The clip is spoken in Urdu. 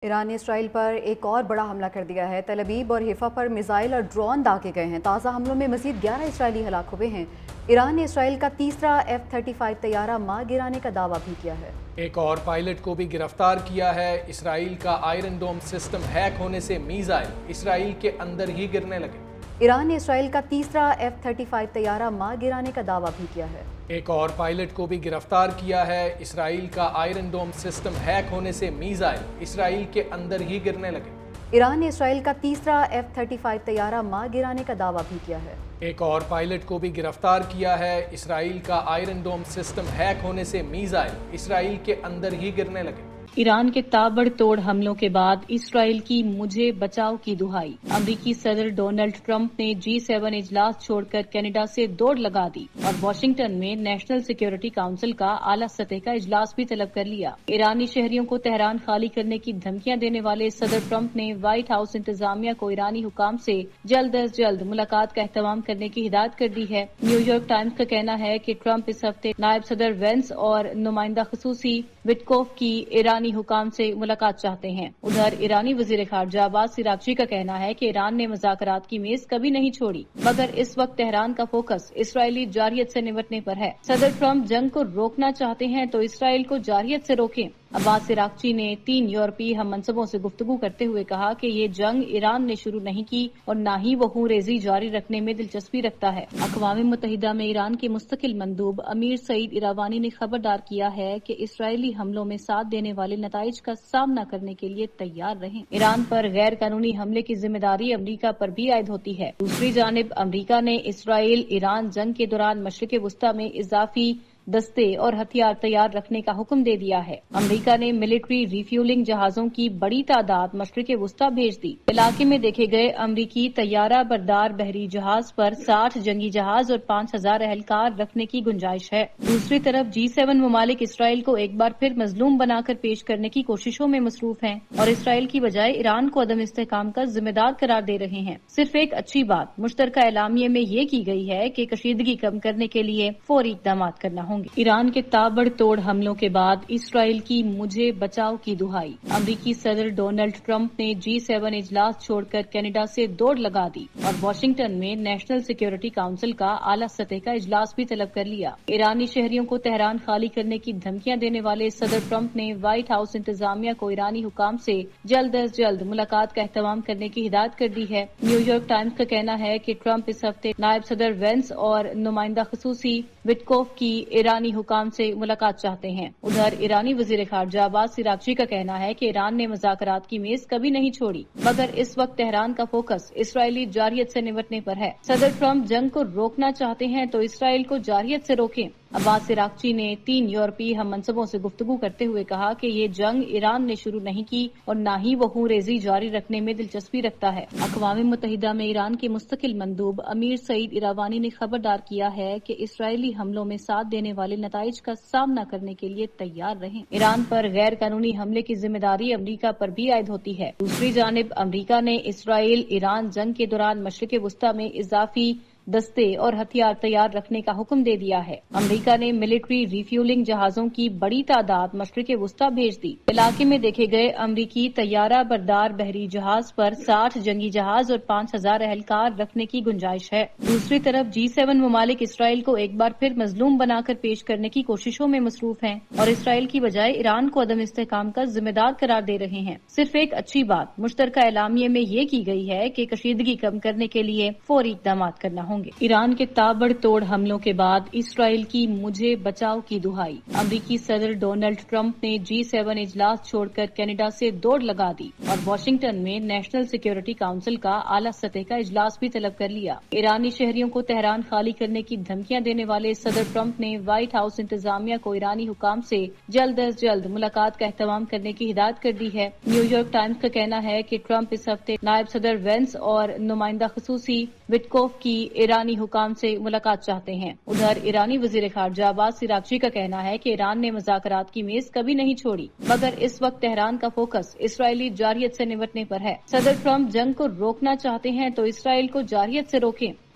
ایران نے اسرائیل پر ایک اور بڑا حملہ کر دیا ہے۔ تل ابیب اور حیفا پر میزائل اور ڈرون داغے گئے ہیں۔ تازہ حملوں میں مزید 11 اسرائیلی ہلاک ہوئے ہیں۔ ایران نے اسرائیل کا تیسرا F-35 طیارہ مار گرانے کا دعویٰ بھی کیا ہے۔ ایک اور پائلٹ کو بھی گرفتار کیا ہے۔ اسرائیل کا آئرن ڈوم سسٹم ہیک ہونے سے میزائل اسرائیل کے اندر ہی گرنے لگے۔ ایران نے اسرائیل کا تیسرا F-35 طیارہ مار گرانے کا دعویٰ بھی کیا ہے۔ ایک اور پائلٹ کو بھی گرفتار کیا ہے۔ اسرائیل کا آئرن ڈوم سسٹم ہیک ہونے سے میزائل اسرائیل کے اندر ہی گرنے لگے۔ ایران نے اسرائیل کا تیسرا F-35 طیارہ مار گرانے کا دعویٰ بھی کیا ہے۔ ایک اور پائلٹ کو بھی گرفتار کیا ہے۔ اسرائیل کا آئرن ڈوم سسٹم ہیک ہونے سے میزائل اسرائیل کے اندر ہی گرنے لگے۔ ایران کے تابڑ توڑ حملوں کے بعد اسرائیل کی مجھے بچاؤ کی دہائی۔ امریکی صدر ڈونلڈ ٹرمپ نے G7 اجلاس چھوڑ کر کینیڈا سے دوڑ لگا دی اور واشنگٹن میں نیشنل سیکیورٹی کونسل کا اعلیٰ سطح کا اجلاس بھی طلب کر لیا۔ ایرانی شہریوں کو تہران خالی کرنے کی دھمکیاں دینے والے صدر ٹرمپ نے وائٹ ہاؤس انتظامیہ کو ایرانی حکام سے جلد از جلد ملاقات کا اہتمام کرنے کی ہدایت کر دی ہے۔ نیو یارک ٹائمز کا کہنا ہے کہ ٹرمپ اس ہفتے نائب صدر وینس اور نمائندہ خصوصی وٹکوف کی ایرانی حکام سے ملاقات چاہتے ہیں۔ ادھر ایرانی وزیر خارجہ عباس عراقچی کا کہنا ہے کہ ایران نے مذاکرات کی میز کبھی نہیں چھوڑی، مگر اس وقت تہران کا فوکس اسرائیلی جارحیت سے نمٹنے پر ہے۔ صدر ٹرمپ جنگ کو روکنا چاہتے ہیں تو اسرائیل کو جارحیت سے روکیں۔ عباس عراقچی نے 3 یورپی ہم منصبوں سے گفتگو کرتے ہوئے کہا کہ یہ جنگ ایران نے شروع نہیں کی اور نہ ہی وہ خون ریزی جاری رکھنے میں دلچسپی رکھتا ہے۔ اقوام متحدہ میں ایران کے مستقل مندوب امیر سعید ایراوانی نے خبردار کیا ہے کہ اسرائیلی حملوں میں ساتھ دینے والے نتائج کا سامنا کرنے کے لیے تیار رہیں۔ ایران پر غیر قانونی حملے کی ذمہ داری امریکہ پر بھی عائد ہوتی ہے۔ دوسری جانب امریکہ نے اسرائیل ایران جنگ کے دوران مشرق وسطی میں اضافی دستے اور ہتھیار تیار رکھنے کا حکم دے دیا ہے۔ امریکہ نے ملٹری ریفیولنگ جہازوں کی بڑی تعداد مشرق وسطی بھیج دی۔ علاقے میں دیکھے گئے امریکی طیارہ بردار بحری جہاز پر 60 جنگی جہاز اور 5000 اہلکار رکھنے کی گنجائش ہے۔ دوسری طرف G7 ممالک اسرائیل کو ایک بار پھر مظلوم بنا کر پیش کرنے کی کوششوں میں مصروف ہیں اور اسرائیل کی بجائے ایران کو عدم استحکام کا ذمہ دار قرار دے رہے ہیں۔ صرف ایک اچھی بات مشترکہ اعلامیے میں یہ کی گئی ہے کہ کشیدگی کم کرنے کے لیے فوری اقدامات کرنا ہوں گے۔ ایران کے تابڑ توڑ حملوں کے بعد اسرائیل کی مجھے بچاؤ کی دہائی۔ امریکی صدر ڈونلڈ ٹرمپ نے G7 اجلاس چھوڑ کر کینیڈا سے دوڑ لگا دی اور واشنگٹن میں نیشنل سیکیورٹی کونسل کا اعلیٰ سطح کا اجلاس بھی طلب کر لیا۔ ایرانی شہریوں کو تہران خالی کرنے کی دھمکیاں دینے والے صدر ٹرمپ نے وائٹ ہاؤس انتظامیہ کو ایرانی حکام سے جلد از جلد ملاقات کا اہتمام کرنے کی ہدایت کر دی ہے۔ نیو یارک ٹائمز کا کہنا ہے کہ ٹرمپ اس ہفتے نائب صدر وینس اور نمائندہ خصوصی وٹکوف کی ایرانی حکام سے ملاقات چاہتے ہیں۔ ادھر ایرانی وزیر خارجہ عباس عراقچی کا کہنا ہے کہ ایران نے مذاکرات کی میز کبھی نہیں چھوڑی، مگر اس وقت تہران کا فوکس اسرائیلی جارحیت سے نمٹنے پر ہے۔ صدر ٹرمپ جنگ کو روکنا چاہتے ہیں تو اسرائیل کو جارحیت سے روکیں۔ عباس عراقچی نے 3 یورپی ہم منصبوں سے گفتگو کرتے ہوئے کہا کہ یہ جنگ ایران نے شروع نہیں کی اور نہ ہی وہ خون ریزی جاری رکھنے میں دلچسپی رکھتا ہے۔ اقوام متحدہ میں ایران کے مستقل مندوب امیر سعید ایراوانی نے خبردار کیا ہے کہ اسرائیلی حملوں میں ساتھ دینے والے نتائج کا سامنا کرنے کے لیے تیار رہیں۔ ایران پر غیر قانونی حملے کی ذمہ داری امریکہ پر بھی عائد ہوتی ہے۔ دوسری جانب امریکہ نے اسرائیل ایران جنگ کے دوران مشرق وسطی میں اضافی دستے اور ہتھیار تیار رکھنے کا حکم دے دیا ہے۔ امریکہ نے ملٹری ریفیولنگ جہازوں کی بڑی تعداد مشرق وسطی بھیج دی۔ علاقے میں دیکھے گئے امریکی طیارہ بردار بحری جہاز پر 60 جنگی جہاز اور 5000 اہلکار رکھنے کی گنجائش ہے۔ دوسری طرف G7 ممالک اسرائیل کو ایک بار پھر مظلوم بنا کر پیش کرنے کی کوششوں میں مصروف ہیں اور اسرائیل کی بجائے ایران کو عدم استحکام کا ذمہ دار قرار دے رہے ہیں۔ صرف ایک اچھی بات مشترکہ اعلامیے میں یہ کی گئی ہے کہ کشیدگی کم کرنے کے لیے فوری اقدامات کرنا ہوں گے۔ ایران کے تابڑ توڑ حملوں کے بعد اسرائیل کی مجھے بچاؤ کی دہائی۔ امریکی صدر ڈونلڈ ٹرمپ نے G7 اجلاس چھوڑ کر کینیڈا سے دوڑ لگا دی اور واشنگٹن میں نیشنل سیکیورٹی کونسل کا اعلیٰ سطح کا اجلاس بھی طلب کر لیا۔ ایرانی شہریوں کو تہران خالی کرنے کی دھمکیاں دینے والے صدر ٹرمپ نے وائٹ ہاؤس انتظامیہ کو ایرانی حکام سے جلد از جلد ملاقات کا اہتمام کرنے کی ہدایت کر دی ہے۔ نیو یارک ٹائمز کا کہنا ہے کہ ٹرمپ اس ہفتے نائب صدر وینس اور نمائندہ خصوصی وٹکوف کی ایرانی حکام سے ملاقات چاہتے ہیں۔ ادھر ایرانی وزیر خارجہ عباس عراقچی کا کہنا ہے کہ ایران نے مذاکرات کی میز کبھی نہیں چھوڑی، مگر اس وقت تہران کا فوکس اسرائیلی جارحیت سے نمٹنے پر ہے۔ صدر ٹرمپ جنگ کو روکنا چاہتے ہیں تو اسرائیل کو جارحیت سے روکیں۔